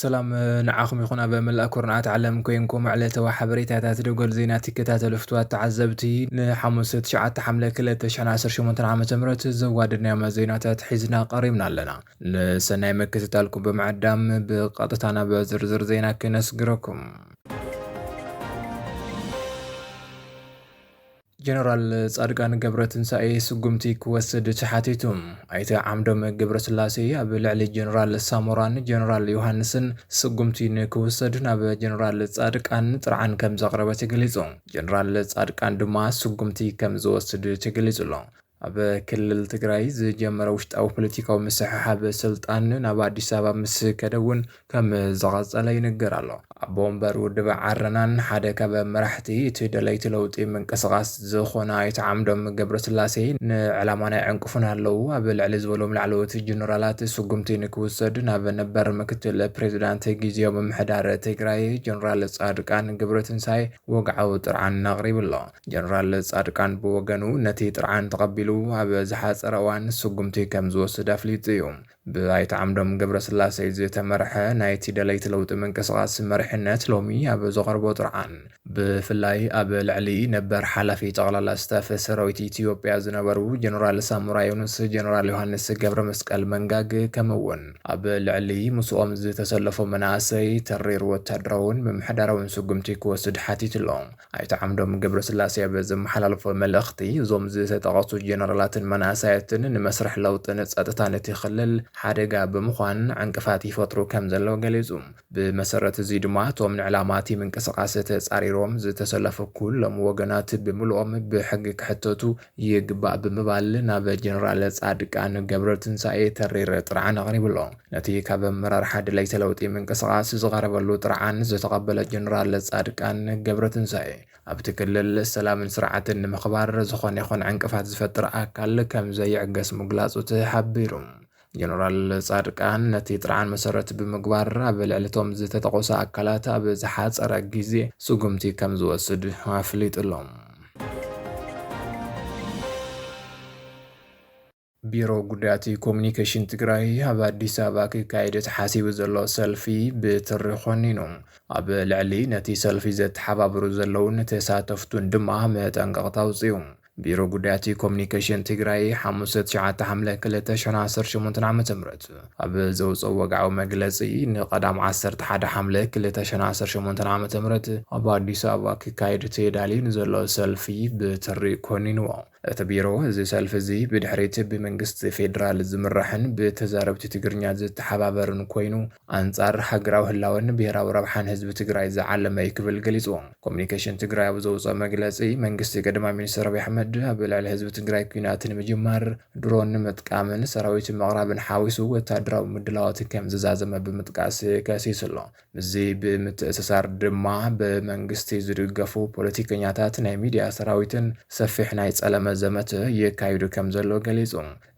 ሰላም ንዓኹም ይኹን ኣብ መላእ ኩርናዓት ዓለም ኮይንኩም ዕለታዊ ሓበሬታታት ደጎል ዜና ትከታተሉ ፍትዋት ተዓዘብቲ ን5-9 ሓምለ 2018 ዓ.ም ዘዋድናዮም ዜናታት ሒዝና ቀሪብና ኣለና። ንሰናይ ምክትታልኩም ብምዕዳም ብቐጥታ ናብ ዝርዝር ዜና ክነስግረኩም። ጀነራል ጻድቃን ገብረትንሳኤ ስጉምቲ ክወስድ ተሓቲቱ። ኣይተ ዓምዶም ገብረስላሴ ኣብ ልዕሊ ጀነራል ሳሞራን ጀነራል ዮሃንስን ስጉምቲ ንክወስድ ናብ ጀነራል ጻድቃን ጥርዓን ከም ዘቕረበ ተገሊጹ። ጀነራል ጻድቃን ድማ ስጉምቲ ከም ዝወስድ ተገሊጹ ኣሎ። ኣብ ክልል ትግራይ ዝጀመረ ውሽጣዊ ፖለቲካዊ ምስሕሓብ ስልጣን ናብ አዲስ አበባ ምስ ከደውን ከም ዝቐጸለ ይንገር ኣሎ። ኣቦ እምበር ውድብ ዓረናን ሓደ ካብ መራሕቲ እቲ ደለይቲ ለውጢ ምንቅስቓስ ዝኾነ ኣይተ ዓምዶም ገብረስላሴ ንዕላማ ናይ ዕንቅፉን ኣለዉ። ኣብ ልዕሊ ዝበሎም ላዕለዎት ጀነራላት ስጉምቲ ንክውሰድ ናብ ነበር ምክትል ፕሬዚዳንት ጊዜያዊ ምምሕዳር ትግራይ ጀነራል ጻድቃን ገብረትንሳኤ ወግዓዊ ጥርዓን ኣቕሪቡ ኣሎ። ጀነራል ጻድቃን ብወገኑ ነቲ ጥርዓን ተቐቢሉ ኣብ ዝሓፀረ እዋን ስጉምቲ ከም ዝወስድ ኣፍሊጡ እዩ። ብኣይተ ዓምዶም ገብረስላሴ ዝተመርሐ ናይቲ ደለይቲ ለውጢ ምንቅስቓስ መሪሕነት ሎሚ ኣብ ዘቕርቦ ጥርዓን ብፍላይ ኣብ ልዕሊ ነበር ሓላፊ ጠቕላላ ስታፍ ሰራዊት ኢትዮጵያ ዝነበሩ ጀነራል ሳሞራ ዮኑስ፣ ጀነራል ዮሃንስ ገብረ መስቀል መንጋግ ከምኡውን ኣብ ልዕሊ ምስኦም ዝተሰለፉ መናእሰይ ተሪር ወታደራውን ምምሕዳራውን ስጉምቲ ክወስድ ሓቲቱ ኣሎ። ኣይተ ዓምዶም ገብረስላሴ ኣብ ዘመሓላልፎ መልእኽቲ እዞም ዝተጠቐሱ ጀነራላትን መናእሰያትን ንመስርሕ ለውጥን ጸጥታን እቲ ክልል ሓደጋ ብምዃን ዕንቅፋት ይፈጥሩ ከም ዘለዎ ገሊጹ። ብመሰረት እዚ ድማ እቶም ንዕላማቲ ምንቅስቓስ ተጻሪሮም ዝተሰለፉ ኩሎም ወገናት ብምልኦም ብሕጊ ክሕተቱ ይግባእ ብምባል ናብ ጀነራል ጻድቃን ገብረትንሳኤ ተሪር ጥርዓን ኣቕሪቡ ኣሎ። ነቲ ካብ ኣመራርሓ ድለይቲ ለውጢ ምንቅስቓስ ዝቐረበሉ ጥርዓን ዝተቐበለ ጀነራል ጻድቃን ገብረትንሳኤ ኣብቲ ክልል ሰላምን ስርዓትን ንምኽባር ዝኾነ ይኹን ዕንቅፋት ዝፈጥር ኣካል ከም ዘይዕገስ ምግላጹ ተሓቢሩ። ጀነራል ጻድቃን ነቲ ጥርዓን መሰረት ብምግባር ኣብ ልዕሊቶም ዝተጠቐሱ ኣካላት ኣብ ዝሓፀረ ግዜ ስጉምቲ ከም ዝወስድ ኣፍሊጡ ኣሎ። ቢሮ ጉዳያት ኮሙኒኬሽን ትግራይ ኣብ አዲስ አበባ ክካየድ ተሓሲቡ ዘሎ ሰልፊ ብትሪ ኾኒኑ ኣብ ልዕሊ ነቲ ሰልፊ ዘተሓባብሩ ዘለውን ተሳተፍቱን ድማ መጠንቀቕታ ኣውፅኡ። ቢሮ ጉዳያት ኮሙኒኬሽን ትግራይ 5-9 ሓምለ 2018 ዓ.ም ኣብ ዘውፅኦ ወግዓዊ መግለጺ ንቐዳም 11 ሓምለ 2018 ዓ.ም ኣብ አዲስ ኣበባ ክካየድ ተዳልዩ ንዘሎ ሰልፊ ብትሪ ኮኒንዎ። እቲ ቢሮ እዚ ሰልፊ እዚ ብድሕሪት ብመንግስቲ ፌደራል ዝምራሕን ብተዛረብቲ ትግርኛ ዝተሓባበርን ኮይኑ ኣንጻር ሃገራዊ ህላወን ብሄራዊ ረብሓን ህዝቢ ትግራይ ዝዓለመ ክብል ገሊጹ። ኮሙኒኬሽን ትግራይ ኣብ ዘውፅኦ መግለጺ መንግስቲ ቀዳማይ ሚኒስትር ኣብይ ኣሕመድ ኣብ ልዕሊ ህዝቢ ትግራይ ኩናት ንምጅማር ድሮን ምጥቃምን ሰራዊት ምቕራብን ሓዊሱ ወታደራዊ ምድላዋት ከም ዝዛዘመ ብምጥቃስ ከሲሱ ኣሎ። እዚ ብምትእስሳር ድማ ብመንግስቲ ዝድገፉ ፖለቲከኛታት ናይ ሚድያ ሰራዊትን ሰፊሕ ናይ ጸለመ ዘመተ የካይዱ ከም ዘሎ ገሊጹ።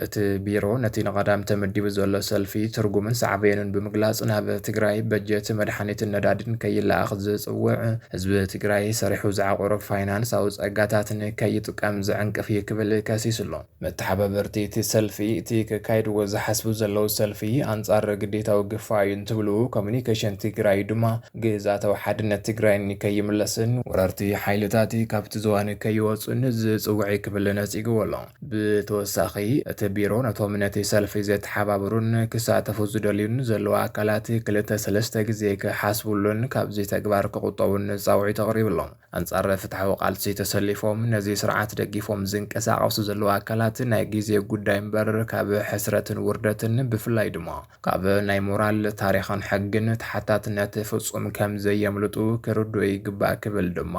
እቲ ቢሮ ነቲ ንቐዳም ተመዲቡ ዘሎ ሰልፊ ትርጉምን ሳዕቤንን ብምግላጽ ናብ ትግራይ በጀት መድሓኒትን ነዳድን ከይለኣኽ ዝጽውዕ ህዝቢ ትግራይ ሰሪሑ ዝዓቆሮ ፋይናንሳዊ ጸጋታትን ከይጥቀም ዝዕንቅፍ ክብል ከሲሱ ኣሎ። መተሓባበርቲ እቲ ሰልፊ እቲ ክካይድዎ ዝሓስቡ ዘለዉ ሰልፊ ኣንጻር ግዴታዊ ግፋይ እንትብሉ ኮሙኒኬሽን ትግራይ ድማ ግዛታዊ ሓድነት ትግራይ ከይምለስን ወረርቲ ሓይልታት ካብቲ ዝዋነ ከይወፁን ዝጽውዕ ክብል ነጺግዎ ኣሎ። ብተወሳኺ እቲ ቢሮ ነቶም ነቲ ሰልፊ ዘተሓባብሩን ክሳተፉ ዝደልዩን ዘለዉ ኣካላት 2-3 ግዜ ክሓስቡሉን ካብዚ ተግባር ክቁጠቡን ጻውዒት ኣቕሪቡ ኣሎ። ኣንጻር ፍትሓዊ ቃልሲ ተሰሊፎም ነዚ ስርዓት ደጊፎም ዝንቀሳቐሱ ዘለዉ ኣካላት ናይ ግዜ ጉዳይ እምበር ካብ ሕስረትን ውርደትን ብፍላይ ድማ ካብ ናይ ሞራል ታሪኽን ሕግን ተሓታትነት ፍጹም ከም ዘየምልጡ ክርድኡ ይግባእ ክብል ድማ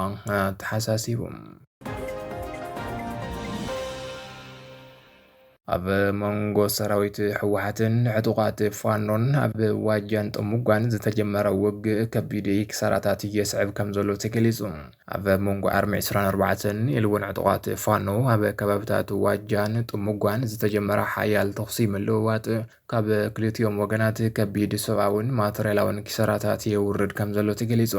ተሓሳሲቡ። ኣብ መንጎ ሰራዊት ሕወሓትን ዕጡቓት ፋኖን ኣብ ዋጃን ጥሙጓን ዝተጀመረ ውግእ ከቢድ ክሳራታት የስዕብ ከም ዘሎ ተገሊጹ። ኣብ መንጎ ኣርሚ 24 ኢሉውን ዕጡቓት ፋኖ ኣብ ከባቢታት ዋጃን ጥሙጓን ዝተጀመረ ሓያል ተኽሲ ምልውዋጥ ካብ ክልቲኦም ወገናት ከቢድ ሰብኣውን ማተርያላውን ኪሳራታት የውርድ ከም ዘሎ ተገሊጹ።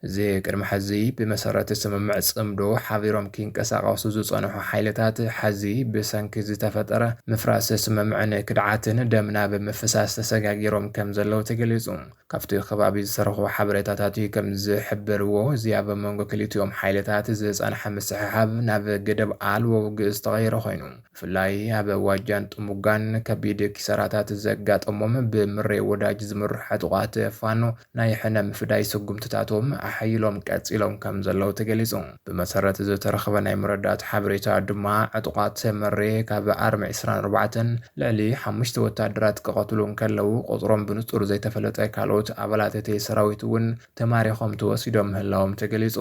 እዚ ቅድሚ ሕዚ ብመሰረት ስምምዕ ጽምዶ ሓቢሮም ክንቀሳቐሱ ዝጸንሑ ሓይልታት ሕዚ ብሰንኪ ዝተፈጠረ ምፍራስ ስምምዕን ክድዓትን ደምና ብምፍሳስ ተሰጋጊሮም ከም ዘለው ተገሊጹ። ካብቲ ከባቢ ዝሰርሑ ሓበሬታታት ከም ዝሕብርዎ እዚ ኣብ መንጎ ክልቲኦም ሓይልታት ዝጸንሐ ምስሕሓብ ናብ ገደብ ኣልቦ ውግእ ዝተቐየረ ኮይኑ ብፍላይ ኣብ ዋጃን ጥሙጋን ከቢድ ኪሳራታት ዘጋጠሞም ብምሬ ወዳጅ ዝምርሑ ዕጡቓት ፋኖ ናይ ሕነ ምፍዳይ ስጉምትታቶም ኣሓይሎም ቀጺሎም ከም ዘለው ተገሊጹ። ብመሰረት ዝተረኸበ ናይ መረዳእታ ሓበሬታ ድማ ዕጡቓት መሬ ካብ ኣርሚ 24 ልዕሊ 5 ወታደራት ክቐትሉ ከለው ቁጽሮም ብንጹር ዘይተፈለጠ ካልኦት ኣባላት እቲ ሰራዊት እውን ተማሪኾም ተወሲዶም ምህላዎም ተገሊጹ።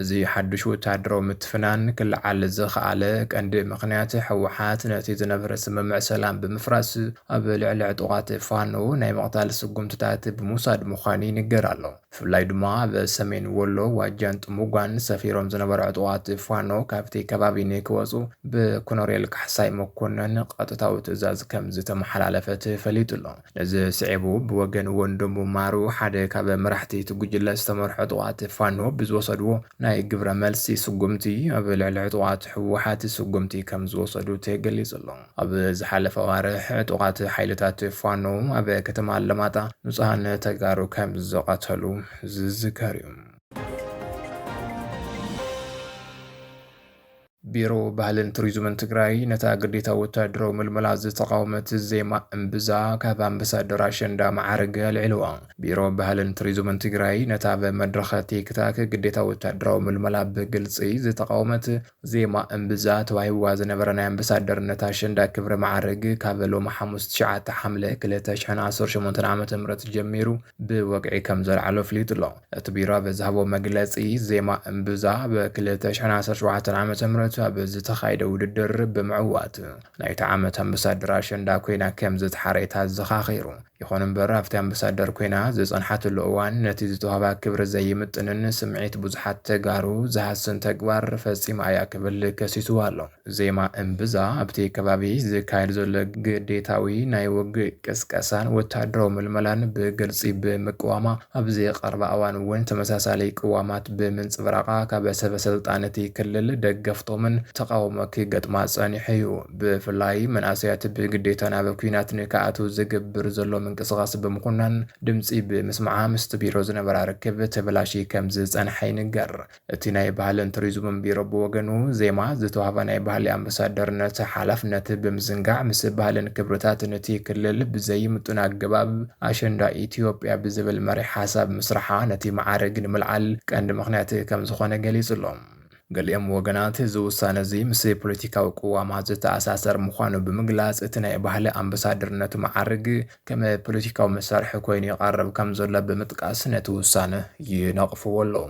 እዚ ሓድሽ ወታደራዊ ምትፍናን ክለዓል ዝኸኣለ ቀንዲ ምኽንያት ሕወሓት ነቲ ዝነበረ ስምምዕ ሰላም ብምፍራስ ኣብ ልዕሊ ዕጡቓት ፋኖ ናይ ምቕታል ስጉምትታት ብምውሳድ ምዃኑ ይንገር ኣሎ። ብፍላይ ድማ ኣብ ሰሜን ወሎ ዋጃን ጥሙጓን ሰፊሮም ዝነበሩ ዕጡቓት ፋኖ ካብቲ ከባቢ ንክወፁ ብኮሎኔል ካሕሳይ መኮነን ቀጥታዊ ትእዛዝ ከም ዝተመሓላለፈ ተፈሊጡ ኣሎ። ነዚ ስዒቡ ብወገን ወንድሙ ማሩ ሓደ ካብ መራሕቲ ትጉጅለ ዝተመርሑ ዕጡቓት ፋኖ ብዝወሰድዎ ናይ ግብረ መልሲ ስጉምቲ ኣብ ልዕሊ ዕጡቓት ሕወሓት ስጉምቲ ከም ዝወሰዱ ተገሊጹ ኣሎ። ኣብ ዝሓለፈ ዋርሕ ዕጡቓት ሓይልታት ፋኖ ኣብ ከተማ ኣለማጣ ንጹሃን ተጋሩ ከም ዝቐተሉ ዝዝከር እዩ። ቢሮ ባህልን ቱሪዝምን ትግራይ ነታ ግዴታ ወታደራዊ ምልመላ ዝተቃወመት ዜማ እምብዛ ካብ ኣምባሳደር ኣሸንዳ ማዕረግ ኣልዒልዋ። ቢሮ ባህልን ቱሪዝምን ትግራይ ነታ በመድረኸ ቲክታክ ግዴታ ወታደራዊ ምልመላ ብግልፂ ዝተቃወመት ዜማ እምብዛ ተዋሂብዋ ዝነበረ ናይ ኣምባሳደርነት ኣሸንዳ ክብሪ ማዕረግ ካብ ሎሚ ሓሙስ 9 ሓምለ 2018 ዓ.ም ጀሚሩ ብወግዒ ከም ዘልዓሎ ፍሊጡ ኣሎ። እቲ ቢሮ ብዝሃቦ መግለፂ ዜማ እምብዛ ብ2017 ዓ.ም ኣብ ዝተኻየደ ውድድር ብምዕዋት ናይቲ ዓመት ኣምባሳደር ኣሸንዳ ኮይና ከም ዝተሓረየታ ዘኻኺሩ። ይኹን እምበር ኣብቲ ኣምባሳደር ኮይና ዝጸንሓትሉ እዋን ነቲ ዝተዋህባ ክብሪ ዘይምጥንን ስምዒት ብዙሓት ተጋሩ ዝሃስን ተግባር ፈጺማ እያ ክብል ከሲስዋ ኣሎ። ዜማ እምብዛ ኣብቲ ከባቢ ዝካየድ ዘሎ ግዴታዊ ናይ ውግእ ቅስቀሳን ወታደራዊ ምልመላን ብግልፂ ብምቅዋማ ኣብዚ ቀረባ እዋን እውን ተመሳሳሊ ቅዋማት ብምንጽብራቓ ካብ ሰበስልጣን እቲ ክልል ደገፍቶምን ተቃውሞ ክገጥማ ጸኒሑ እዩ። ብፍላይ መናእሰያት ብግዴታ ናብ ኩናት ንክኣትዉ ዝግብር ዘሎ ምንቅስቓስ ብምኹናን ድምፂ ብምስማዓ ምስቲ ቢሮ ዝነበረ ርክብ ተበላሺ ከም ዝጸንሐ ይንገር። እቲ ናይ ባህልን ቱሪዝምን ቢሮ ብወገኑ ዜማ ዝተዋህባ ናይ ባህሊ ኣምባሳደርነት ሓላፍነት ብምዝንጋዕ ምስ ባህልን ክብርታት ነቲ ክልል ብዘይምጡን ኣገባብ ኣሸንዳ ኢትዮጵያ ብዝብል መሪሕ ሓሳብ ምስራሓ ነቲ ማዕረግ ንምልዓል ቀንዲ ምኽንያት ከም ዝኾነ ገሊጹ ኣሎ። ገሊኦም ወገናት እዚ ውሳነ እዚ ምስ ፖለቲካዊ ቅዋማት ዝተኣሳሰር ምዃኑ ብምግላጽ እቲ ናይ ባህሊ ኣምባሳደርነት ማዕርግ ከም ፖለቲካዊ መሳርሒ ኮይኑ ይቐርብ ከም ዘሎ ብምጥቃስ ነቲ ውሳነ ይነቕፍዎ ኣለዉ።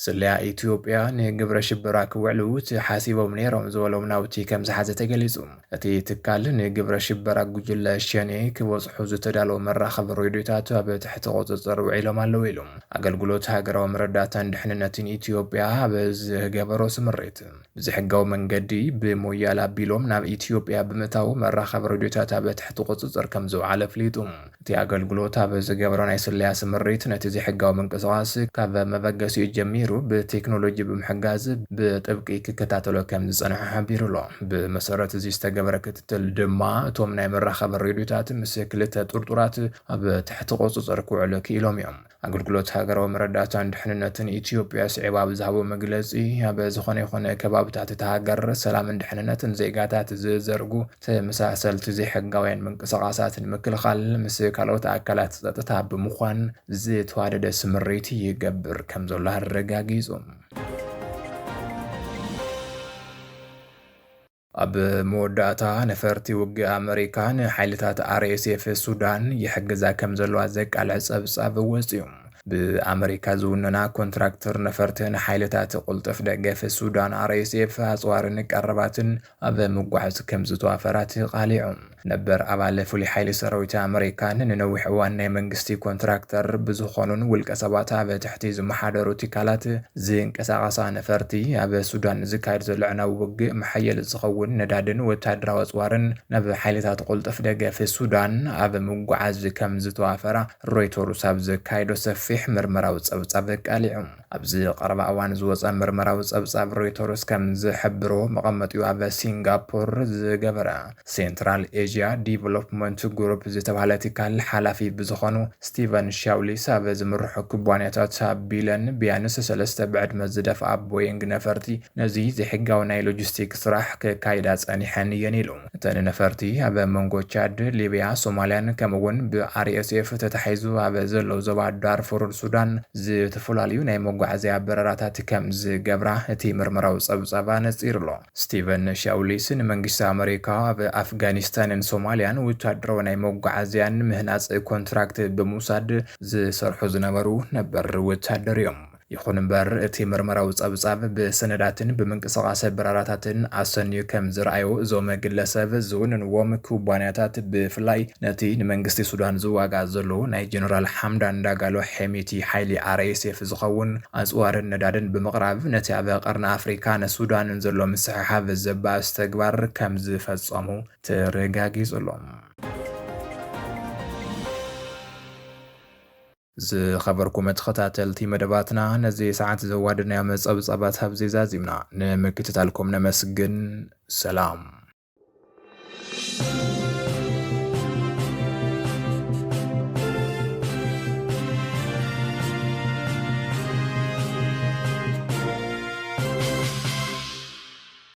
ስልያ ኢትዮጵያ ንግብረ ሽበራ ክውዕሉ ሓሲቦም ነይሮም ዝበሎም ናውቲ ከም ዝሓዘ ተገሊጹ። እቲ ትካል ንግብረ ሽበራ ጉጅለ ሸኔ ክበጽሑ ዝተዳለወ መራኸቢ ሬድዮታት ኣብ ትሕቲ ቁፅጥር ውዒሎም ኣለዉ ኢሉ ኣገልግሎት ሃገራዊ መረዳእታን ድሕንነትን ኢትዮጵያ ኣብ ዝገበሮ ስምሪት ብዘሕጋዊ መንገዲ ብሞያላ ኣቢሎም ናብ ኢትዮጵያ ብምእታው መራኸቢ ሬድዮታት ኣብ ትሕቲ ቁፅጥር ከም ዝውዓለ ፍሊጡ። እቲ ኣገልግሎት ኣብ ዝገበሮ ናይ ስልያ ስምሪት ነቲ ዘይሕጋዊ ምንቅስቓስ ካብ መበገሲኡ ጀሚሩ ብቴክኖሎጂ ብምሕጋዝ ብጥብቂ ክከታተሎ ከም ዝጸንሐ ሓቢሩ ኣሎ። ብመሰረት እዚ ዝተገበረ ክትትል ድማ እቶም ናይ መራኸቢ ሬድዮታት ምስ ክልተ ጥርጡራት ኣብ ትሕቲ ቁፅጥር ክውዕሉ ክኢሎም እዮም። ኣገልግሎት ሃገራዊ መረዳእታን ድሕንነትን ኢትዮጵያ ስዒባ ብዝሃቦ መግለጺ ኣብ ዝኾነ ይኹን ከባብታት እቲ ሃገር ሰላምን ድሕንነትን ዜጋታት ዝዘርጉ ተመሳሰልቲ ዘይሕጋውያን ምንቅስቓሳት ንምክልኻል ምስ ካልኦት ኣካላት ጸጥታ ብምዃን ዝተዋደደ ስምሪት ይገብር ከም ዘሎ ኣረጋጊጹ። ኣብ መወዳእታ ነፈርቲ ውግእ ኣሜሪካን ሓይልታት RSF ሱዳን ይሕግዛ ከም ዘለዋ ዘቃልዕ ጸብጻብ ወፂኡ። بأمريكا زوننا كونتراكتر نفرتن حيلتات قلطف دقف السودان RSF أصوار قرباتن أبا مقعز كمزتو أفرات قالعهم نبر أبال فولي حيل سرويت أمريكان ننوح وان منغستي كونتراكتر بزخونن والكسبات أبا تحتيز محادرو تكالات زين كساقصا نفرتي أبا سودان زكاير زلعنا ووق محيل زخون ندادن وتادرا وصوارن نبا حيلتات قلطف دقف السودان أبا مقعز كمزتو أفرا رويتورو ساب زكايدو سفيح مرمراو صبصابك قالعهم أبزي قرب أوان زوصا مرمراو صبصاب رويتورس كم زحبرو مقامتيو أبا سينغابور زغبرا سنترال ኤዥያ ዲቨሎፕመንት ግሩፕ ዝተባሃለ ትካል ሓላፊ ብዝኾኑ ስቲቨን ሻውሊስ ኣብ ዝምርሑ ኩባንያታት ቢለን ቢያንስ 3 ብዕድመ ዝደፍኣ ቦይንግ ነፈርቲ ነዚ ዝሕጋዊ ናይ ሎጂስቲክ ስራሕ ከካይዳ ጸኒሐን እየን ኢሉ እተን ነፈርቲ ኣብ መንጎ ቻድ ሊብያ ሶማልያን ከምኡውን ብአርኤስኤፍ ተታሒዙ ኣብ ዘሎ ዞባ ዳርፉር ሱዳን ዝተፈላለዩ ናይ መጓዓዝያ በረራታት ከም ዝገብራ እቲ ምርመራው ጸብጻባ ነጺሩሎ ስቲቨን ሻውሊስ ንመንግስቲ ኣሜሪካ ኣብ ኣፍጋኒስታን ሶማሊያን ወታደራዊ ናይ መጓዓዝያን ምህናጽ ኮንትራክት በሙሳድ ዝሰርሑ ዝነበሩ ነበር ወታደር እዮም ይኹን እምበር እቲ ምርመራው ጸብጻብ ብሰነዳትን ብምንቅስቓስ በረራታትን ኣሰንዩ ከም ዝረኣዩ እዞም ግለሰብ ዝውንንዎም ኩባንያታት ብፍላይ ነቲ ንመንግስቲ ሱዳን ዝዋጋ ዘሎ ናይ ጀነራል ሓምዳን ዳጋሎ ሄሚቲ ሓይሊ RSF ዝኸውን ኣጽዋርን ነዳድን ብምቕራብ ነቲ ኣብ ቀርኒ ኣፍሪካ ንሱዳንን ዘሎ ምስሕሓብ ዘባስ ተግባር ከም ዝፈጸሙ ተረጋጊጹሎም ዝኸበርኩም ተኸታተልቲ መደባትና ነዚ ሰዓት ዘዋድና መጸብጸባት ሃብዚ ዛዚምና ንምክትታልኩም ነመስግን ሰላም